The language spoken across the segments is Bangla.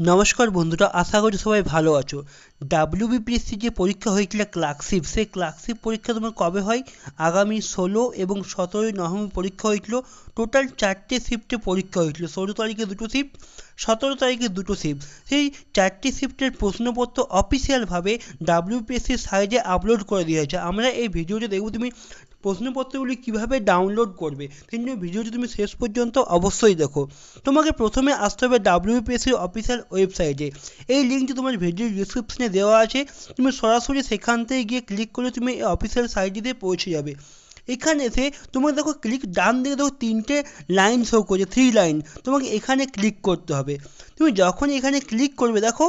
নমস্কার বন্ধুরা, আশা করি সবাই ভালো আছো। ডাব্লিউবিপিএসসি যে পরীক্ষা হয়েছিল ক্লার্কশিপ, সেই ক্লার্কশিপ পরীক্ষা তোমার কবে হয়? আগামী 16 এবং 17 নভেম্বর পরীক্ষা হয়েছিল। টোটাল 4টে শিফটে পরীক্ষা হয়েছিল। 16 তারিখে 2টো শিফট, 17 তারিখে 2টো শিফট। সেই 4টে শিফটের প্রশ্নপত্র অফিসিয়ালভাবে ডাব্লিউবিপিএসসির সাইটে আপলোড করে দেওয়া হয়েছে। আমরা এই ভিডিওতে দেখব তুমি প্রশ্নপত্রগুলি কীভাবে ডাউনলোড করবে। সেই জন্য ভিডিওটি তুমি শেষ পর্যন্ত অবশ্যই দেখো। তোমাকে প্রথমে আসতে হবে ডাব্লিউবিপিএসসির অফিসিয়াল ওয়েবসাইটে। এই লিঙ্কটি তোমার ভিডিওর ডিসক্রিপশনে দেওয়া আছে। তুমি সরাসরি সেখান থেকে গিয়ে ক্লিক করলে তুমি এই অফিসিয়াল সাইটটিতে পৌঁছে যাবে। এখানে এসে তোমাকে দেখো ক্লিক ডান দিকে দেখো 3টে লাইন শো করছে, 3 লাইন। তোমাকে এখানে ক্লিক করতে হবে। তুমি যখন এখানে ক্লিক করবে দেখো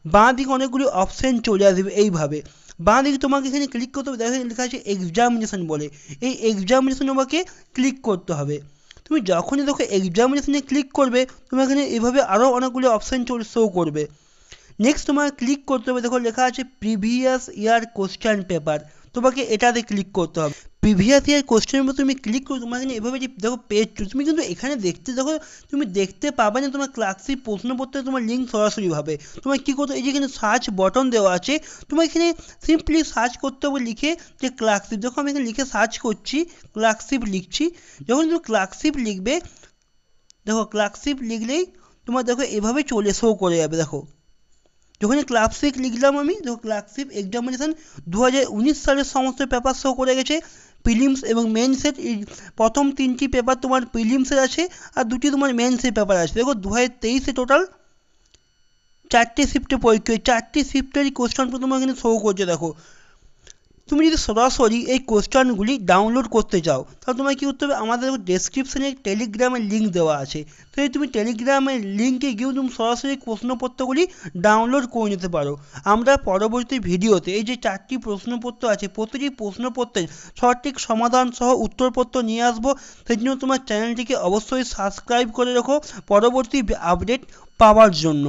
বাঁ দিকে অনেকগুলি অপশান চলে আসবে। এইভাবে বাঁ দিকে তোমাকে এখানে ক্লিক করতে হবে। দেখো লেখা আছে এক্সামিনেশন বলে, এই এক্সামিনেশন তোমাকে ক্লিক করতে হবে। তুমি যখনই দেখো এক্সামিনেশনে ক্লিক করবে তোমার এখানে এভাবে আরও অনেকগুলো অপশান শো করবে। নেক্সট তোমাকে ক্লিক করতে হবে, দেখো লেখা আছে প্রিভিয়াস ইয়ার কোশ্চেন পেপার, তোমাকে এটাতে ক্লিক করতে হবে। প্রিভিয়াস ইয়ার কোশ্চেনের উপর তুমি ক্লিক করে তোমার এখানে এভাবে যে দেখো পেজ তুমি কিন্তু এখানে তুমি দেখতে পাবে না তোমার ক্লাসিক প্রশ্নপত্রে তোমার লিঙ্ক সরাসরিভাবে। তোমার কী করতে, এই যে এখানে সার্চ বটন দেওয়া আছে, তোমার এখানে সিম্পলি সার্চ করতে হবে লিখে যে ক্লাসিক। দেখো আমি এখানে লিখে সার্চ করছি, ক্লাসিক লিখছি। যখন তুমি ক্লাসিক লিখবে, দেখো ক্লাসিক লিখলেই তোমার দেখো এভাবে চলে শো করে যাবে। দেখো যখন ক্লাসিক লিখলাম আমি, দেখো ক্লাসিক এক্সামিনেশান 2019 সালের সমস্ত পেপার শো করে গেছে। প্রিলিমস এবং মেন্সের প্রথম 3টি পেপার তোমার প্রিলিমসের আছে, আর 2টি তোমার মেন্সের পেপার আছে। দেখো 2023-এ টোটাল 4টে শিফটে পরীক্ষা, 4টি শিফটেরই কোশ্চেন তোমার এখানে শো করছে। দেখো তুমি যদি সরাসরি এই কোশ্চেনগুলি ডাউনলোড করতে চাও তাহলে তোমায় কী করতে হবে, আমাদের ডেসক্রিপশানে টেলিগ্রামের লিঙ্ক দেওয়া আছে। সেই তুমি টেলিগ্রামের লিঙ্কে গিয়েও তুমি সরাসরি প্রশ্নপত্রগুলি ডাউনলোড করে নিতে পারো। আমরা পরবর্তী ভিডিওতে এই যে 4টি প্রশ্নপত্র আছে, প্রতিটি প্রশ্নপত্রের সঠিক সমাধান সহ উত্তরপত্র নিয়ে আসবো। সেই জন্য তোমার চ্যানেলটিকে অবশ্যই সাবস্ক্রাইব করে রাখো পরবর্তী আপডেট পাওয়ার জন্য।